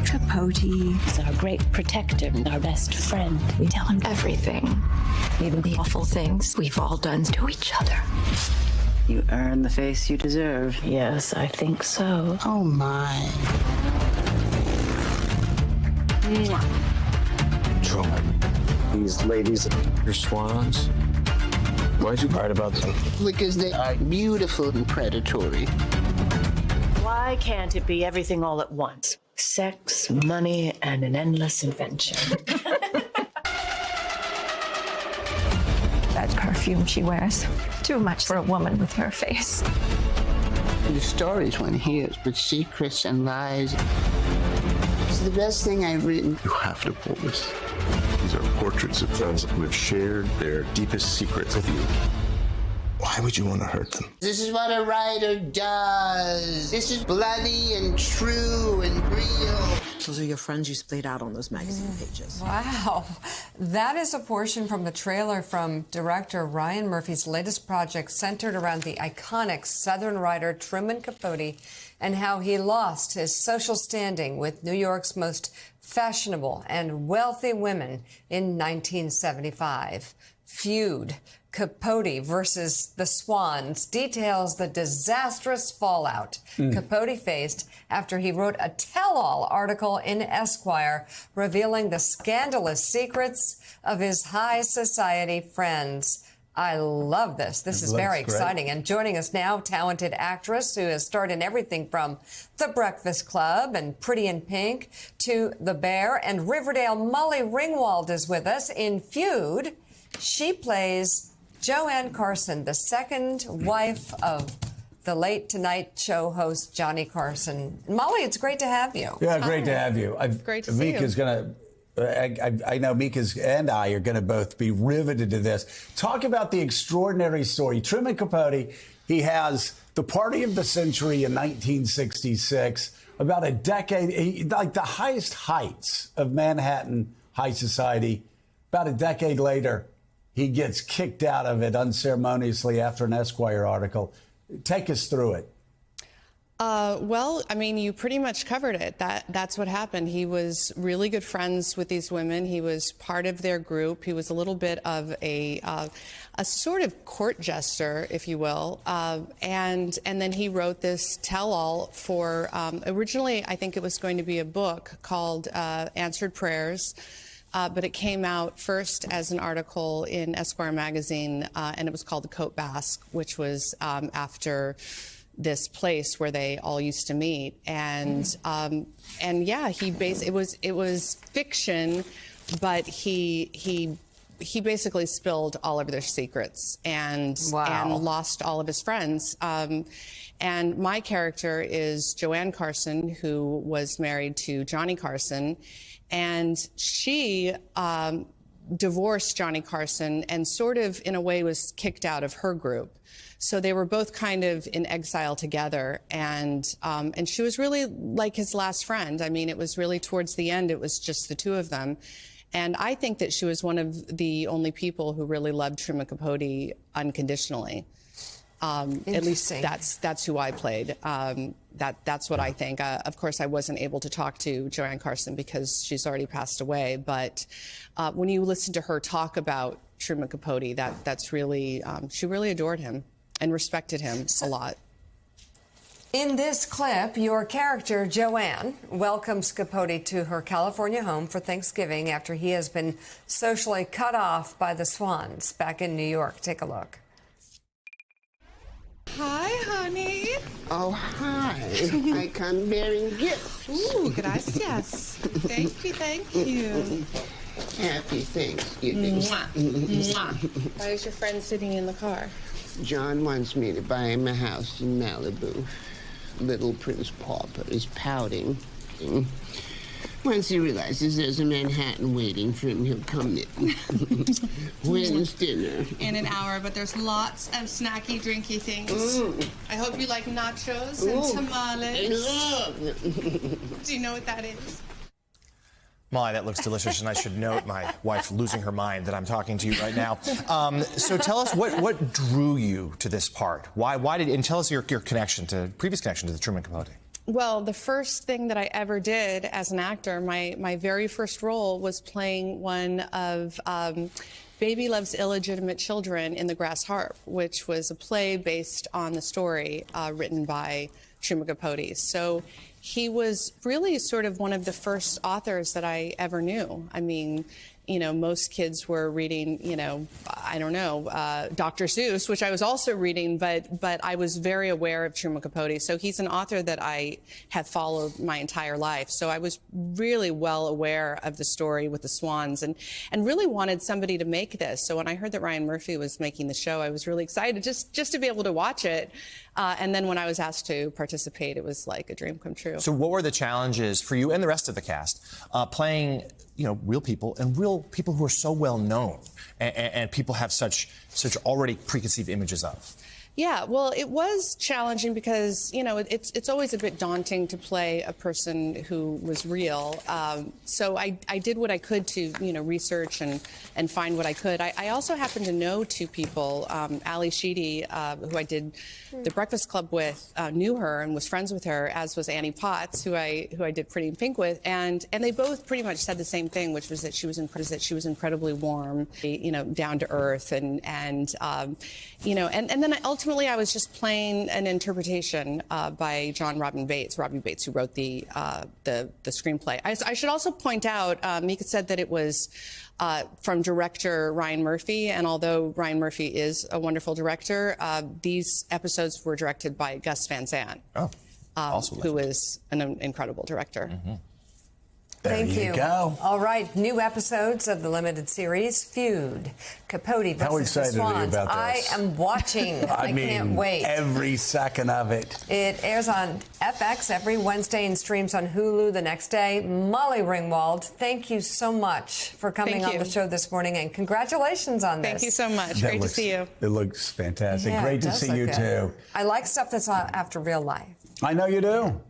Capote is our great protector, our best friend. We tell him everything, even the awful things we've all done to each other. You earn the face you deserve. Yes, I think so. Oh, my. Truman, these ladies are swans. Why'd you write about them? Because they are beautiful and predatory. Why can't it be everything all at once? Sex, money, and an endless adventure. That perfume she wears, too much for a woman with her face. The stories one hears with secrets and lies. It's the best thing I've written. You have to pull this. These are portraits of friends who have shared their deepest secrets with you. Why would you want to hurt them? This is what a writer does. This is bloody and true and real. Those are your friends you splayed out on those magazine pages. Wow. That is a portion from the trailer from director Ryan Murphy's latest project centered around the iconic Southern writer Truman Capote and how he lost his social standing with New York's most fashionable and wealthy women in 1975. Feud. Capote versus the Swans details the disastrous fallout Capote faced after he wrote a tell-all article in Esquire revealing the scandalous secrets of his high society friends. I love this. This is very exciting. And joining us now, talented actress who has starred in everything from The Breakfast Club and Pretty in Pink to The Bear, and Riverdale Molly Ringwald is with us in Feud. She plays Joanne Carson, the second wife of the late Tonight Show host Johnny Carson. Molly, it's great to have you. Yeah, great to have you. Great to see you. Mika's going to, I know Mika's and I are going to both be riveted to this. Talk about the extraordinary story. Truman Capote, he has the party of the century in 1966, about a decade, like the highest heights of Manhattan high society. About a decade later, he gets kicked out of it unceremoniously after an Esquire article. Take us through it. Well, I mean, you pretty much covered it. That's what happened. He was really good friends with these women. He was part of their group. He was a little bit of a sort of court jester, if you will. And then he wrote this tell-all for, originally, I think it was going to be a book called Answered Prayers. But it came out first as an article in Esquire magazine, and it was called The Coat Basque, which was after this place where they all used to meet. And yeah, it was fiction, but he basically spilled all of their secrets and lost all of his friends. And my character is Joanne Carson, who was married to Johnny Carson. And she divorced Johnny Carson and sort of, in a way, was kicked out of her group. So they were both kind of in exile together. And she was really like his last friend. I mean, it was really towards the end, it was just the two of them. And I think that she was one of the only people who really loved Truman Capote unconditionally. At least that's who I played. That's what I think. Of course, I wasn't able to talk to Joanne Carson because she's already passed away. But when you listen to her talk about Truman Capote, that's really she really adored him and respected him a lot. In this clip, your character, Joanne, welcomes Capote to her California home for Thanksgiving after he has been socially cut off by the Swans back in New York. Take a look. Hi, honey. Oh, hi. I come bearing gifts. Ooh, gracias. Thank you, thank you. Happy Thanksgiving. Mwah. Mwah. Why is your friend sitting in the car? John wants me to buy him a house in Malibu. Little Prince Pauper is pouting. Once he realizes there's a Manhattan waiting for him, he'll come in. When's dinner? In an hour, but there's lots of snacky, drinky things. I hope you like nachos and tamales. I love Do you know what that is? Molly, that looks delicious, and I should note my wife losing her mind that I'm talking to you right now. So tell us, what drew you to this part? Why did, and tell us your previous connection to the Truman Capote. Well, the first thing that I ever did as an actor, my very first role was playing one of Baby Love's illegitimate children in The Grass Harp, which was a play based on the story written by Truman Capote. So he was really sort of one of the first authors that I ever knew. I mean, you know, most kids were reading, you know, I don't know, Dr. Seuss, which I was also reading, but I was very aware of Truman Capote. So he's an author that I have followed my entire life. So I was really well aware of the story with the swans and really wanted somebody to make this. So when I heard that Ryan Murphy was making the show, I was really excited just to be able to watch it. And then when I was asked to participate, it was like a dream come true. So what were the challenges for you and the rest of the cast playing, you know, real people and real people who are so well known and people have such already preconceived images of? Yeah, well, it was challenging because, you know, it's always a bit daunting to play a person who was real. So I did what I could to, you know, research and find what I could. I also happen to know two people. Ali Sheedy, who I did The Breakfast Club with, knew her and was friends with her, as was Annie Potts, who I did Pretty in Pink with, and they both pretty much said the same thing, which was that she was incredibly warm, you know, down to earth, and you know, and then ultimately I was just playing an interpretation by John Robin Bates, Robbie Bates, who wrote the screenplay. I should also point out, Mika said that it was from director Ryan Murphy, and although Ryan Murphy is a wonderful director, these episodes were directed by Gus Van Sant, who is an incredible director. Mm-hmm. Thank you go. All right, new episodes of the limited series Feud, Capote versus How excited the Swans. are you about I this? am watching. I mean, can't wait. Every second of it. It airs on FX every Wednesday and streams on Hulu the next day. Molly Ringwald, thank you so much for coming on the show this morning, and congratulations on this. Thank you so much. Great to see you. It looks fantastic. Yeah, Great to see you, too. I like stuff that's after real life. I know you do.